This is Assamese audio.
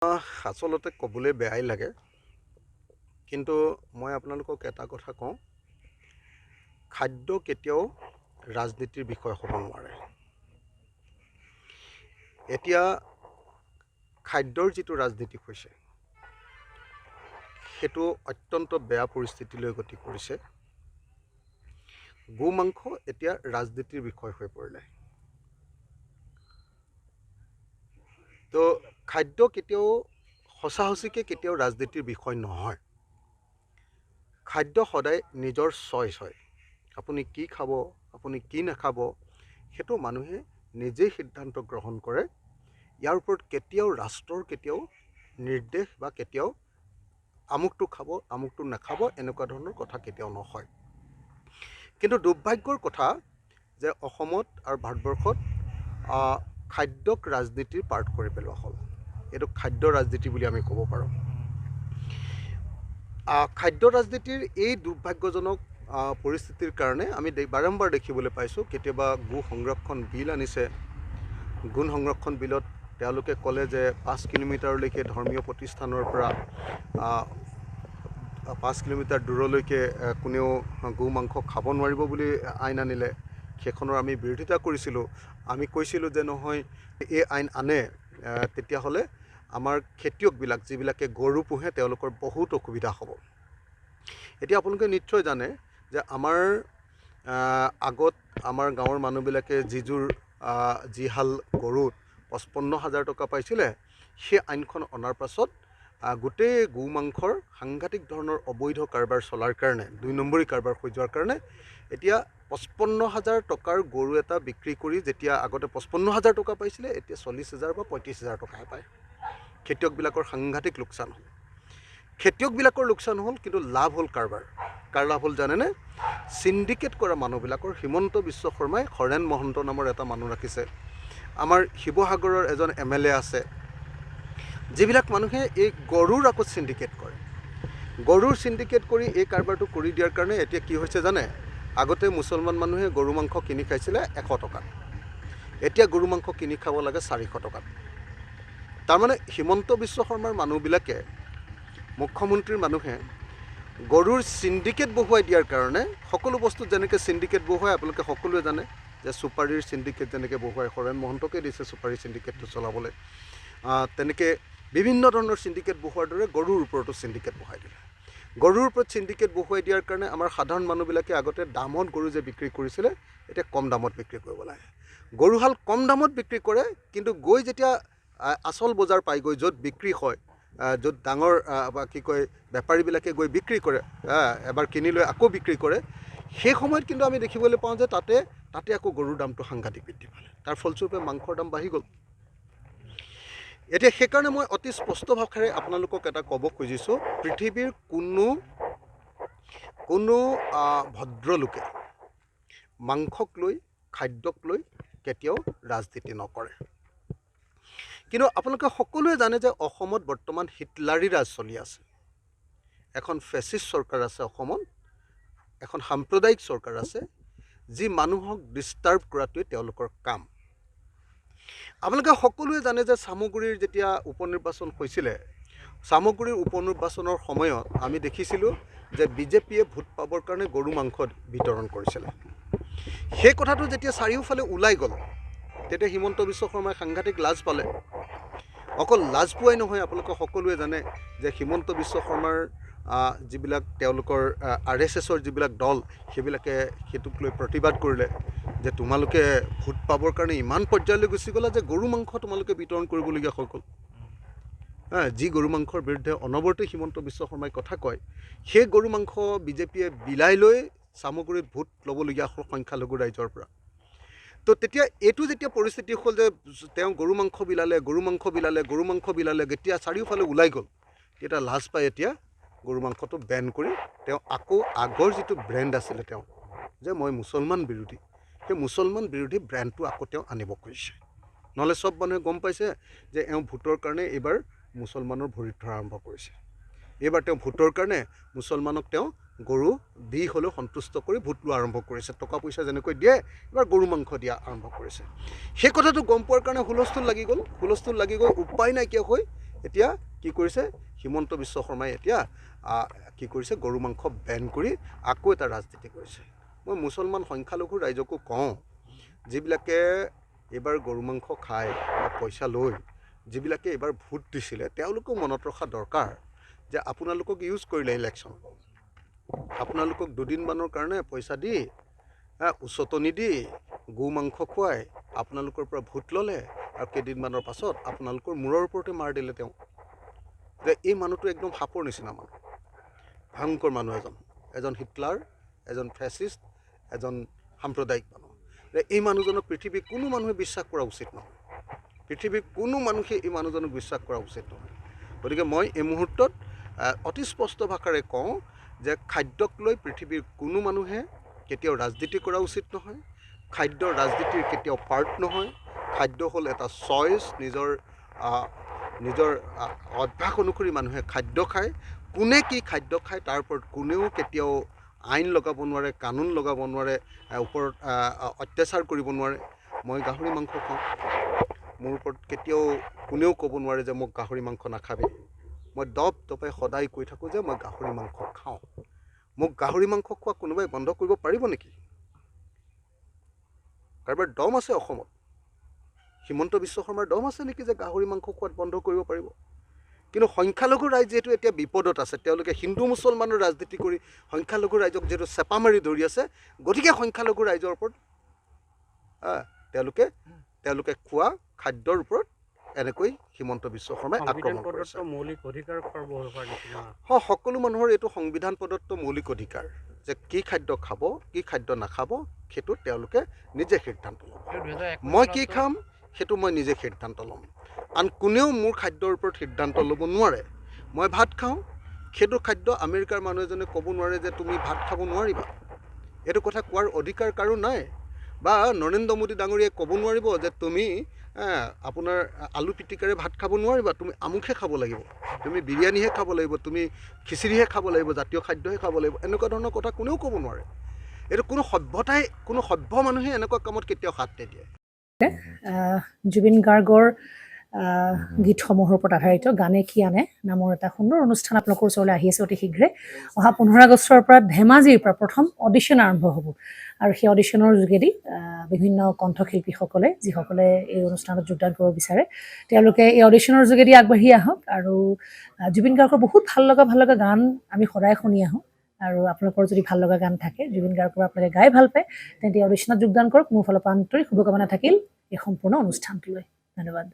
আচলতে ক'বলৈ বেয়াই লাগে, কিন্তু মই আপোনালোকক এটা কথা কওঁ, খাদ্য কেতিয়াও ৰাজনীতিৰ বিষয় হ'ব নোৱাৰে। এতিয়া খাদ্যৰ যিটো ৰাজনীতি হৈছে সেইটো অত্যন্ত বেয়া পৰিস্থিতিলৈ গতি কৰিছে। গো মাংস এতিয়া ৰাজনীতিৰ বিষয় হৈ পৰিলে। তো খাদ্য কেতিয়াও সঁচাসঁচিকৈ কেতিয়াও ৰাজনীতিৰ বিষয় নহয়। খাদ্য সদায় নিজৰ চইচ হয়। আপুনি কি খাব, আপুনি কি নাখাব, সেইটো মানুহে নিজেই সিদ্ধান্ত গ্ৰহণ কৰে। ইয়াৰ ওপৰত কেতিয়াও ৰাষ্ট্ৰৰ কেতিয়াও নিৰ্দেশ বা কেতিয়াও আমুকটো খাব আমুকটো নাখাব এনেকুৱা ধৰণৰ কথা কেতিয়াও নহয়। কিন্তু দুৰ্ভাগ্যৰ কথা যে অসমত আৰু ভাৰতবৰ্ষত খাদ্যক ৰাজনীতিৰ পাৰ্ট কৰি পেলোৱা হ'ল। এইটো খাদ্য ৰাজনীতি বুলি আমি ক'ব পাৰোঁ। খাদ্য ৰাজনীতিৰ এই দুৰ্ভাগ্যজনক পৰিস্থিতিৰ কাৰণে আমি বাৰম্বাৰ দেখিবলৈ পাইছোঁ। কেতিয়াবা গো সংৰক্ষণ বিল আনিছে। গো সংৰক্ষণ বিলত তেওঁলোকে ক'লে যে 5 কিলোমিটাৰলৈকে ধৰ্মীয় প্ৰতিষ্ঠানৰ পৰা 5 কিলোমিটাৰ দূৰলৈকে কোনেও গো মাংস খাব নোৱাৰিব বুলি আইন আনিলে। সেইখনৰ আমি বিৰোধিতা কৰিছিলোঁ। আমি কৈছিলোঁ যে নহয়, এই আইন আনে তেতিয়াহ'লে আমাৰ খেতিয়কবিলাক যিবিলাকে গৰু পোহে তেওঁলোকৰ বহুত অসুবিধা হ'ব। এতিয়া আপোনালোকে নিশ্চয় জানে যে আমাৰ আগত আমাৰ গাঁৱৰ মানুহবিলাকে যিহাল গৰুত 55,000 টকা পাইছিলে, সেই আইনখন অনাৰ পাছত গোটেই গো মাংসৰ সাংঘাতিক ধৰণৰ অবৈধ কাৰবাৰ চলাৰ কাৰণে, 2 নম্বৰী কাৰবাৰ হৈ যোৱাৰ কাৰণে এতিয়া 55,000 টকাৰ গৰু এটা বিক্ৰী কৰি যেতিয়া আগতে 55,000 টকা পাইছিলে, এতিয়া 40,000 বা 35,000 টকাহে পায়। খেতিয়কবিলাকৰ সাংঘাতিক লোকচান হ'ল। খেতিয়কবিলাকৰ লোকচান হ'ল, কিন্তু লাভ হ'ল কাৰবাৰ। কাৰ লাভ হ'ল জানেনে? চিণ্ডিকেট কৰা মানুহবিলাকৰ। হিমন্ত বিশ্ব শৰ্মাই হৰেণ মহন্ত নামৰ এটা মানুহ ৰাখিছে। আমাৰ শিৱসাগৰৰ এজন MLA আছে, যিবিলাক মানুহে এই গৰুৰ আকৌ চিণ্ডিকেট কৰে। গৰুৰ চিণ্ডিকেট কৰি এই কাৰবাৰটো কৰি দিয়াৰ কাৰণে এতিয়া কি হৈছে জানে? আগতে মুছলমান মানুহে গৰু মাংস কিনি খাইছিলে 100 টকাত, এতিয়া গৰু মাংস কিনি খাব লাগে 400 টকাত। তাৰমানে হিমন্ত বিশ্ব শৰ্মাৰ মানুহবিলাকে, মুখ্যমন্ত্ৰীৰ মানুহে গৰুৰ চিণ্ডিকেট বহুৱাই দিয়াৰ কাৰণে, সকলো বস্তু যেনেকৈ চিণ্ডিকেট বহুৱাই আপোনালোকে সকলোৱে জানে যে চুপাৰীৰ চিণ্ডিকেট যেনেকৈ বহুৱাই, হৰেণ মহন্তকে দিছে চুপাৰী চিণ্ডিকেটটো চলাবলৈ, তেনেকৈ বিভিন্ন ধৰণৰ চিণ্ডিকেট বহুৱাৰ দৰে গৰুৰ ওপৰতো চিণ্ডিকেট বহাই দিলে। গৰুৰ ওপৰত চিণ্ডিকেট বহুৱাই দিয়াৰ কাৰণে আমাৰ সাধাৰণ মানুহবিলাকে আগতে দামত গৰু যে বিক্ৰী কৰিছিলে, এতিয়া কম দামত বিক্ৰী কৰিব লাগে। গৰুহাল কম দামত বিক্ৰী কৰে, কিন্তু গৈ যেতিয়া আচল বজাৰ পাইগৈ, য'ত বিক্ৰী হয়, য'ত ডাঙৰ বেপাৰীবিলাকে গৈ বিক্ৰী কৰে, এবাৰ কিনি লৈ আকৌ বিক্ৰী কৰে, সেই সময়ত কিন্তু আমি দেখিবলৈ পাওঁ যে তাতে আকৌ গৰুৰ দামটো সাংঘাতিক বৃদ্ধি পালে। তাৰ ফলস্বৰূপে মাংসৰ দাম বাঢ়ি গ'ল। এতিয়া সেইকাৰণে মই অতি স্পষ্ট ভাষাৰে আপোনালোকক এটা ক'ব খুজিছোঁ, পৃথিৱীৰ কোনো ভদ্ৰলোকে মাংসক লৈ, খাদ্যক লৈ কেতিয়াও ৰাজনীতি নকৰে। কিন্তু আপোনালোকে সকলোৱে জানে যে অসমত বৰ্তমান হিটলাৰী ৰাজ চলি আছে। এখন ফেচিষ্ট চৰকাৰ আছে অসমত, এখন সাম্প্ৰদায়িক চৰকাৰ আছে, যি মানুহক ডিষ্টাৰ্ব কৰাটোৱে তেওঁলোকৰ কাম। আপোনালোকে সকলোৱে জানে যে চামগুৰিৰ যেতিয়া উপনিৰ্বাচন হৈছিলে, চামগুৰিৰ উপনিৰ্বাচনৰ সময়ত আমি দেখিছিলোঁ যে বিজেপিয়ে ভোট পাবৰ কাৰণে গৰু মাংস বিতৰণ কৰিছিলে। সেই কথাটো যেতিয়া চাৰিওফালে ওলাই গ'ল, তেতিয়া হিমন্ত বিশ্ব শৰ্মাই সাংঘাতিক লাজ পালে। অকল লাজ পোৱাই নহয়, আপোনালোকে সকলোৱে জানে যে হিমন্ত বিশ্ব শৰ্মাৰ যিবিলাক তেওঁলোকৰ RSSৰ যিবিলাক দল, সেইবিলাকে সেইটোক লৈ প্ৰতিবাদ কৰিলে যে তোমালোকে ভোট পাবৰ কাৰণে ইমান পৰ্যায়লৈ গুচি গ'লা যে গৰু মাংস তোমালোকে বিতৰণ কৰিবলগীয়া হৈ গ'ল। যি গৰু মাংসৰ বিৰুদ্ধে অনবৰতে হিমন্ত বিশ্ব শৰ্মাই কথা কয়, সেই গৰু মাংস বিজেপিয়ে বিলাই লৈ চামগুৰিত ভোট ল'বলগীয়া হ'ল সংখ্যালঘু ৰাইজৰ পৰা। তো তেতিয়া এইটো যেতিয়া পৰিস্থিতি হ'ল যে তেওঁ গৰু মাংস বিলালে, যেতিয়া চাৰিওফালে ওলাই গ'ল, তেতিয়া লাজ পাই এতিয়া গৰু মাংসটো বেন কৰি তেওঁ আকৌ আগৰ যিটো ব্ৰেণ্ড আছিলে তেওঁ যে মই মুছলমান বিৰোধী, সেই মুছলমান বিৰোধী ব্ৰেণ্ডটো আকৌ তেওঁ আনিব খুজিছে। নহ'লে চব মানুহে গম পাইছে যে এওঁ ভোটৰ কাৰণে এইবাৰ মুছলমানৰ ভৰিত ধৰা আৰম্ভ কৰিছে। এইবাৰ তেওঁ ভোটৰ কাৰণে মুছলমানক তেওঁ গৰু দি হ'লেও সন্তুষ্ট কৰি ভোট লোৱা আৰম্ভ কৰিছে। টকা পইচা যেনেকৈ দিয়ে, এইবাৰ গৰু মাংস দিয়া আৰম্ভ কৰিছে। সেই কথাটো গম পোৱাৰ কাৰণে হুলস্থুল লাগি গ'ল। উপায় নাইকিয়া হৈ এতিয়া কি কৰিছে হিমন্ত বিশ্ব শৰ্মাই এতিয়া কি কৰিছে গৰু মাংস বেন কৰি আকৌ এটা ৰাজনীতি কৰিছে। মই মুছলমান সংখ্যালঘু ৰাইজকো কওঁ, যিবিলাকে এইবাৰ গৰু মাংস খায় বা পইচা লৈ যিবিলাকে এইবাৰ ভোট দিছিলে তেওঁলোকেও মনত ৰখা দৰকাৰ যে আপোনালোকক ইউজ কৰিলে ইলেকশ্যন, আপোনালোকক দুদিনমানৰ কাৰণে পইচা দি উচতনি দি গো মাংস খুৱাই আপোনালোকৰ পৰা ভোট ল'লে আৰু কেইদিনমানৰ পাছত আপোনালোকৰ মূৰৰ ওপৰতে মাৰ দিলে তেওঁ। যে এই মানুহটো একদম সাপৰ নিচিনা মানুহ, ভয়ংকৰ মানুহ এজন হিটলাৰ, এজন ফেচিষ্ট, এজন সাম্প্ৰদায়িক মানুহ। এই মানুহজনক পৃথিৱীৰ কোনো মানুহে বিশ্বাস কৰা উচিত নহয়, পৃথিৱীৰ কোনো মানুহে এই মানুহজনক বিশ্বাস কৰা উচিত নহয়। গতিকে মই এই মুহূৰ্তত অতি স্পষ্ট ভাষাৰে কওঁ যে খাদ্যক লৈ পৃথিৱীৰ কোনো মানুহে কেতিয়াও ৰাজনীতি কৰা উচিত নহয়। খাদ্য ৰাজনীতিৰ কেতিয়াও পাৰ্ট নহয়। খাদ্য হ'ল এটা চইচ, নিজৰ অভ্যাস অনুসৰি মানুহে খাদ্য খায়। কোনে কি খাদ্য খায় তাৰ ওপৰত কোনেও কেতিয়াও আইন লগাব নোৱাৰে, কানুন লগাব নোৱাৰে, ওপৰত অত্যাচাৰ কৰিব নোৱাৰে। মই গাহৰি মাংস খাওঁ, মোৰ ওপৰত কেতিয়াও কোনেও ক'ব নোৱাৰে যে মোক গাহৰি মাংস নাখাবি। মই দপাই সদায় কৈ থাকোঁ যে মই গাহৰি মাংস খাওঁ। মোক গাহৰি মাংস খোৱা কোনোবাই বন্ধ কৰিব পাৰিব নেকি? কাৰোবাৰ দম আছে অসমত? হিমন্ত বিশ্ব শৰ্মাৰ দম আছে নেকি যে গাহৰি মাংস খোৱাত বন্ধ কৰিব পাৰিব? কিন্তু সংখ্যালঘু ৰাইজ যিহেতু এতিয়া বিপদত আছে, তেওঁলোকে হিন্দু মুছলমানৰ ৰাজনীতি কৰি সংখ্যালঘু ৰাইজক যিহেতু চেপা মাৰি ধৰি আছে, গতিকে সংখ্যালঘু ৰাইজৰ ওপৰত তেওঁলোকে খোৱা খাদ্যৰ ওপৰত এনেকৈ হিমন্ত বিশ্ব শৰ্মাই আক্ৰমণ কৰিছে। সকলো মানুহৰ এইটো সংবিধান প্ৰদত্ত মৌলিক অধিকাৰ যে কি খাদ্য খাব, কি খাদ্য নাখাব, সেইটো তেওঁলোকে নিজে সিদ্ধান্ত ল'ব। মই কি খাম সেইটো মই নিজে সিদ্ধান্ত ল'ম, আন কোনেও মোৰ খাদ্যৰ ওপৰত সিদ্ধান্ত ল'ব নোৱাৰে। মই ভাত খাওঁ, সেইটো খাদ্য আমেৰিকাৰ মানুহ এজনে ক'ব নোৱাৰে যে তুমি ভাত খাব নোৱাৰিবা। এইটো কথা কোৱাৰ অধিকাৰ কাৰো নাই। বা নৰেন্দ্ৰ মোদী ডাঙৰীয়াই ক'ব নোৱাৰিব যে তুমি আপোনাৰ আলু পিটিকাৰে ভাত খাব নোৱাৰিবা, তুমি আমুকহে খাব লাগিব, তুমি বিৰিয়ানীহে খাব লাগিব, তুমি খিচিৰিহে খাব লাগিব, জাতীয় খাদ্যহে খাব লাগিব। এনেকুৱা ধৰণৰ কথা কোনেও ক'ব নোৱাৰে। এইটো কোনো সভ্য মানুহে এনেকুৱা কামত কেতিয়াও হাত নিদিয়ে। জুবিন গাৰ্গৰ গীতসমূহৰ ওপৰত আধাৰিত গানে কি আনে নামৰ এটা সুন্দৰ অনুষ্ঠান আপোনালোকৰ ওচৰলৈ আহি আছে অতি শীঘ্ৰে। অহা 15 আগষ্টৰ পৰা ধেমাজিৰ পৰা প্ৰথম অডিশ্যন আৰম্ভ হ'ব আৰু সেই অডিশ্যনৰ যোগেদি বিভিন্ন কণ্ঠশিল্পীসকলে যিসকলে এই অনুষ্ঠানত যোগদান কৰিব বিচাৰে তেওঁলোকে এই অডিশ্যনৰ যোগেদি আগবাঢ়ি আহক আৰু জুবিন গাৰ্গৰ বহুত ভাল লগা গান আমি সদায় শুনি আহোঁ। আৰু আপোনালোকৰ যদি ভাল লগা গান থাকে, জুবিন গাৰ্গৰ আপোনালোকে গাই ভাল পায়, তেন্তে অডিশ্যনত যোগদান কৰক। মোৰ ফালৰ পৰা আন্তৰিক শুভকামনা থাকিল এই সম্পূৰ্ণ অনুষ্ঠানটোলৈ। ধন্যবাদ।